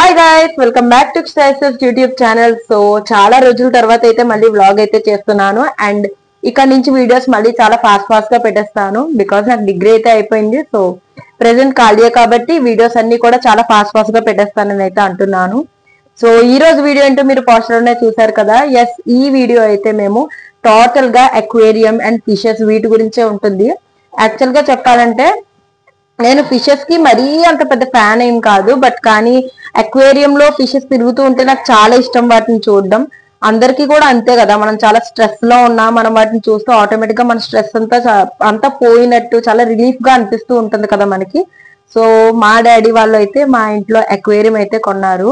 Hi guys, welcome back to styles YouTube channel. So చాలా రోజుల తర్వాత అయితే మళ్ళీ వ్లాగ్ అయితే చేస్తున్నాను. అండ్ ఇక్కడ నుంచి వీడియోస్ మళ్ళీ చాలా ఫాస్ట్ గా పెట్టేస్తాను. బికాస్ నాకు డిగ్రీ అయితే అయిపోయింది. సో ప్రెసెంట్ ఖాళీయే కాబట్టి వీడియోస్ అన్ని కూడా చాలా ఫాస్ట్ గా పెట్టేస్తానని అయితే అంటున్నాను. సో ఈ రోజు వీడియో ఏంటో మీరు పోస్టర్ లోనే చూసారు కదా. ఎస్, ఈ వీడియో అయితే మేము టోటల్ గా అక్వేరియం అండ్ ఫిషెస్ వీటి గురించే ఉంటుంది. యాక్చువల్ గా చెప్పాలంటే నేను ఫిషెస్ కి మరీ అంత పెద్ద ఫ్యాన్ ఏం కాదు. బట్ కానీ అక్వేరియం లో ఫిషెస్ తిరుగుతూ ఉంటే నాకు చాలా ఇష్టం వాటిని చూడడం. అందరికీ కూడా అంతే కదా. మనం చాలా స్ట్రెస్ లో ఉన్నా మనం వాటిని చూస్తే ఆటోమేటిక్ గా మన స్ట్రెస్ అంతా పోయినట్టు చాలా రిలీఫ్ గా అనిపిస్తూ ఉంటుంది కదా మనకి. సో మా డాడీ వాళ్ళు అయితే మా ఇంట్లో అక్వేరియం అయితే కొన్నారు.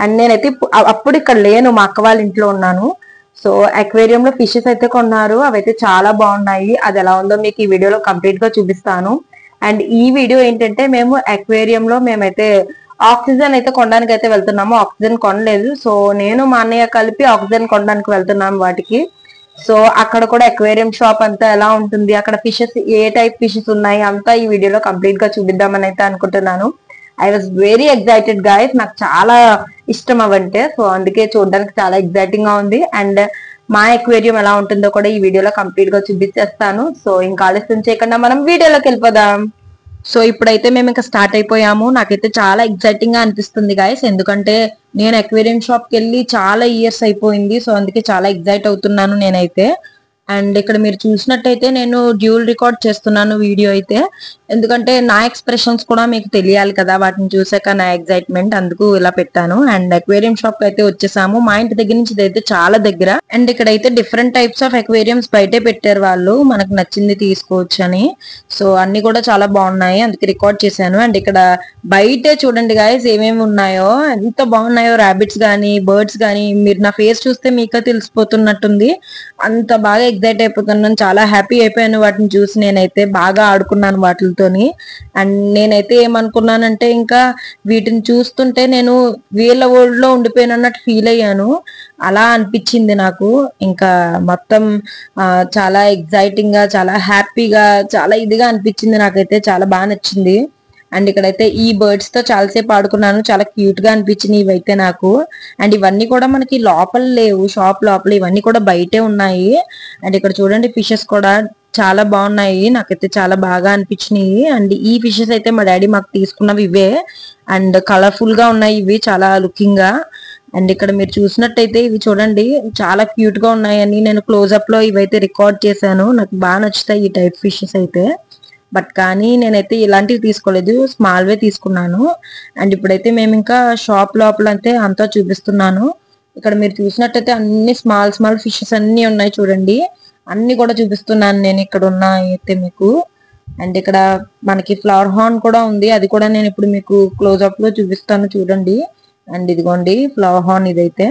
అండ్ నేనైతే అప్పుడు ఇక్కడ లేను, మా అక్క వాళ్ళ ఇంట్లో ఉన్నాను. సో అక్వేరియం లో ఫిషెస్ అయితే కొన్నారు. అవైతే చాలా బాగున్నాయి. అది ఎలా ఉందో మీకు ఈ వీడియోలో కంప్లీట్ గా చూపిస్తాను. అండ్ ఈ వీడియో ఏంటంటే మేము అక్వేరియం లో మేమైతే ఆక్సిజన్ అయితే కొనడానికి అయితే వెళ్తున్నాము. ఆక్సిజన్ కొనలేదు. సో నేను మా అన్నయ్య కలిపి ఆక్సిజన్ కొనడానికి వెళ్తున్నాము వాటికి. సో అక్కడ కూడా అక్వేరియం షాప్ అంతా ఎలా ఉంటుంది, అక్కడ ఫిషెస్ ఏ టైప్ ఫిషెస్ ఉన్నాయి అంతా ఈ వీడియోలో కంప్లీట్ గా చూపిద్దామని అయితే అనుకుంటున్నాను. I was very excited guys. నాకు చాలా ఇష్టం అవంటే. సో అందుకే చూడడానికి చాలా ఎక్సైటింగ్ గా ఉంది. అండ్ మా అక్వేరియం ఎలా ఉంటుందో కూడా ఈ వీడియోలో కంప్లీట్ గా చూపించేస్తాను. సో ఇంకా ఆలస్యం చేయకుండా మనం వీడియోలోకి వెళ్ళిపోదాం. సో ఇప్పుడైతే మేము ఇంకా స్టార్ట్ అయిపోయాము. నాకైతే చాలా ఎక్సైటింగ్ గా అనిపిస్తుంది గాయస్. ఎందుకంటే నేను అక్వేరియం షాప్ కి వెళ్ళి చాలా ఇయర్స్ అయిపోయింది. సో అందుకే చాలా ఎక్సైట్ అవుతున్నాను నేనైతే. అండ్ ఇక్కడ మీరు చూసినట్టయితే నేను డ్యూల్ రికార్డ్ చేస్తున్నాను వీడియో అయితే. ఎందుకంటే నా ఎక్స్ప్రెషన్స్ కూడా మీకు తెలియాలి కదా, వాటిని చూసాక నా ఎక్సైట్మెంట్, అందుకు ఇలా పెట్టాను. అండ్ అక్వేరియం షాప్ కి అయితే వచ్చేసాము. మా ఇంటి దగ్గర నుంచి ఇదైతే చాలా దగ్గర. అండ్ ఇక్కడైతే డిఫరెంట్ టైప్స్ ఆఫ్ అక్వేరియంస్ బయటే పెట్టారు వాళ్ళు, మనకు నచ్చింది తీసుకోవచ్చు అని. సో అన్ని కూడా చాలా బాగున్నాయి, అందుకే రికార్డ్ చేశాను. అండ్ ఇక్కడ బయటే చూడండి గాయస్ ఏమేమి ఉన్నాయో, ఎంత బాగున్నాయో. ర్యాబిట్స్ గానీ బర్డ్స్ గానీ, మీరు నా ఫేస్ చూస్తే మీకే తెలిసిపోతున్నట్టుంది. అంత బాగా ఎక్సైట్ అయిపోతున్నాను, చాలా హ్యాపీ అయిపోయాను వాటిని చూసి. నేనైతే బాగా ఆడుకున్నాను వాటితోని. అండ్ నేనైతే ఏమనుకున్నానంటే ఇంకా వీటిని చూస్తుంటే నేను వీళ్ళ వరల్డ్ లో ఉండిపోయాను అన్నట్టు ఫీల్ అయ్యాను. అలా అనిపించింది నాకు. ఇంకా మొత్తం చాలా ఎక్సైటింగ్ గా, చాలా హ్యాపీగా, చాలా ఇదిగా అనిపించింది నాకైతే. చాలా బాగా నచ్చింది. అండ్ ఇక్కడైతే ఈ బర్డ్స్ తో చాలాసేపు ఆడుకున్నాను. చాలా క్యూట్ గా అనిపించినాయి ఇవైతే నాకు. అండ్ ఇవన్నీ కూడా మనకి లోపల లేవు, షాప్ లోపల, ఇవన్నీ కూడా బయటే ఉన్నాయి. అండ్ ఇక్కడ చూడండి ఫిషెస్ కూడా చాలా బాగున్నాయి, నాకైతే చాలా బాగా అనిపించినాయి. అండ్ ఈ ఫిషెస్ అయితే మా డాడీ మాకు తీసుకున్నవి ఇవే. అండ్ కలర్ఫుల్ గా ఉన్నాయి ఇవి, చాలా లుకింగ్ గా. అండ్ ఇక్కడ మీరు చూసినట్టయితే ఇవి చూడండి చాలా క్యూట్ గా ఉన్నాయని నేను క్లోజ్అప్ లో ఇవైతే రికార్డ్ చేశాను. నాకు బాగా నచ్చుతాయి ఈ టైప్ ఫిషెస్ అయితే. బట్ కానీ నేనైతే ఇలాంటివి తీసుకోలేదు, స్మాల్ వే తీసుకున్నాను. అండ్ ఇప్పుడైతే మేము ఇంకా షాప్ లోపల అయితే అంతా చూపిస్తున్నాను. ఇక్కడ మీరు చూసినట్టయితే అన్ని స్మాల్ ఫిషెస్ అన్ని ఉన్నాయి చూడండి. అన్ని కూడా చూపిస్తున్నాను నేను ఇక్కడ ఉన్న అయితే మీకు. అండ్ ఇక్కడ మనకి ఫ్లవర్ హార్న్ కూడా ఉంది, అది కూడా నేను ఇప్పుడు మీకు క్లోజ్అప్ లో చూపిస్తాను చూడండి. అండ్ ఇదిగోండి ఫ్లవర్ హార్న్ ఇదైతే.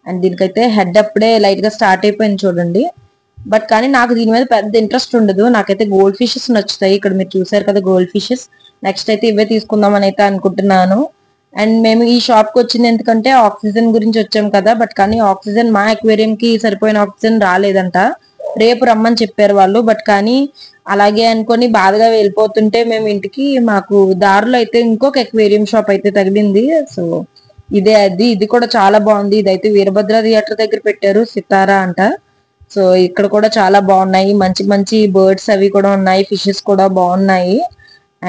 అండ్ దీనికైతే హెడ్ అప్పుడే లైట్ గా స్టార్ట్ అయిపోయింది చూడండి. బట్ కానీ నాకు దీని మీద పెద్ద ఇంట్రెస్ట్ ఉండదు. నాకైతే గోల్డ్ ఫిషెస్ నచ్చుతాయి. ఇక్కడ మీరు చూసారు కదా గోల్డ్ ఫిషెస్. నెక్స్ట్ అయితే ఇవే తీసుకుందామని అయితే అనుకుంటున్నాను. అండ్ మేము ఈ షాప్ కి వచ్చింది ఎందుకంటే ఆక్సిజన్ గురించి వచ్చాం కదా. బట్ కానీ ఆక్సిజన్ మా అక్వేరియం కి సరిపోయిన ఆక్సిజన్ రాలేదంట, రేపు రమ్మని చెప్పారు వాళ్ళు. బట్ కానీ అలాగే అనుకొని బాధగా వెళ్ళిపోతుంటే మేము ఇంటికి, మాకు దారిలో అయితే ఇంకొక అక్వేరియం షాప్ అయితే తగిలింది. సో ఇదే అది. ఇది కూడా చాలా బాగుంది. ఇదైతే వీరభద్ర థియేటర్ దగ్గర పెట్టారు, సితారా అంట. సో ఇక్కడ కూడా చాలా బాగున్నాయి, మంచి మంచి బర్డ్స్ అవి కూడా ఉన్నాయి, ఫిషెస్ కూడా బాగున్నాయి.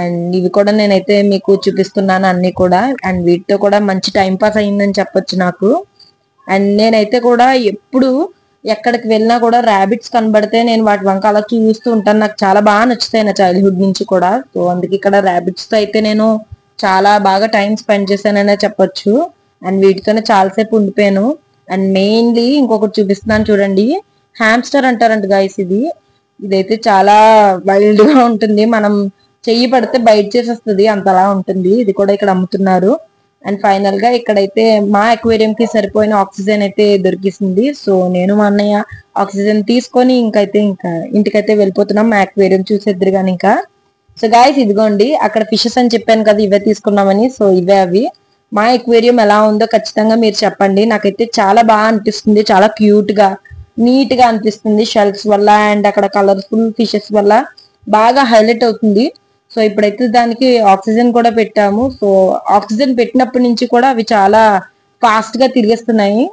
అండ్ ఇవి కూడా నేనైతే మీకు చూపిస్తున్నాను అన్ని కూడా. అండ్ వీటితో కూడా మంచి టైం పాస్ అయిందని చెప్పొచ్చు నాకు. అండ్ నేనైతే కూడా ఎప్పుడు ఎక్కడికి వెళ్ళినా కూడా ర్యాబిట్స్ కనబడితే నేను వాటి వంక అలా చూస్తూ ఉంటాను. నాకు చాలా బాగా నచ్చుతాయి నా చైల్డ్హుడ్ నుంచి కూడా. సో అందుకే ఇక్కడ ర్యాబిట్స్ తో అయితే నేను చాలా బాగా టైం స్పెండ్ చేశాననే చెప్పొచ్చు. అండ్ వీటితోనే చాలాసేపు ఉండిపోయాను. అండ్ మెయిన్లీ ఇంకొకటి చూపిస్తున్నాను చూడండి, హ్యామ్స్టర్ అంటారంట గాయస్ ఇది. ఇదైతే చాలా వైల్డ్ గా ఉంటుంది, మనం చెయ్యి పడితే బయట చేసేస్తుంది, అంతలా ఉంటుంది. ఇది కూడా ఇక్కడ అమ్ముతున్నారు. అండ్ ఫైనల్ గా ఇక్కడైతే మా అక్వేరియం కి సరిపోయిన ఆక్సిజన్ అయితే దొరికిసింది. సో నేను మా అన్నయ్య ఆక్సిజన్ తీసుకొని ఇంకా ఇంటికైతే వెళ్ళిపోతున్నాం. మా అక్వేరియం చూసేద్దరు కానీ ఇంకా. సో గాయస్ ఇదిగోండి అక్కడ ఫిషెస్ అని చెప్పాను కదా, ఇవే తీసుకున్నామని. సో ఇవే అవి. మా అక్వేరియం ఎలా ఉందో ఖచ్చితంగా మీరు చెప్పండి. నాకైతే చాలా బాగా అనిపిస్తుంది, చాలా క్యూట్ గా, నీట్ గా అనిపిస్తుంది షెల్ఫ్స్ వల్ల. అండ్ అక్కడ కలర్ఫుల్ ఫిషెస్ వల్ల బాగా హైలైట్ అవుతుంది. సో ఇప్పుడైతే దానికి ఆక్సిజన్ కూడా పెట్టాము. సో ఆక్సిజన్ పెట్టినప్పటి నుంచి కూడా అవి చాలా ఫాస్ట్ గా తిరిగేస్తున్నాయి.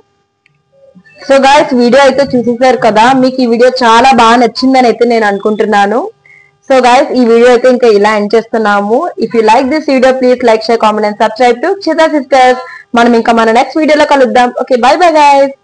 సో గాయ్స్ వీడియో అయితే చూసేసారు కదా, మీకు ఈ వీడియో చాలా బాగా నచ్చిందని అయితే నేను అనుకుంటున్నాను. సో గాయ్స్ ఈ వీడియో అయితే ఇంకా ఇలా ఎండ్ చేస్తున్నాము. If you like this video please like, share, comment and subscribe to Chitha sisters. మనం ఇంకా మన నెక్స్ట్ వీడియోలో కలుద్దాం. Okay, bye bye guys.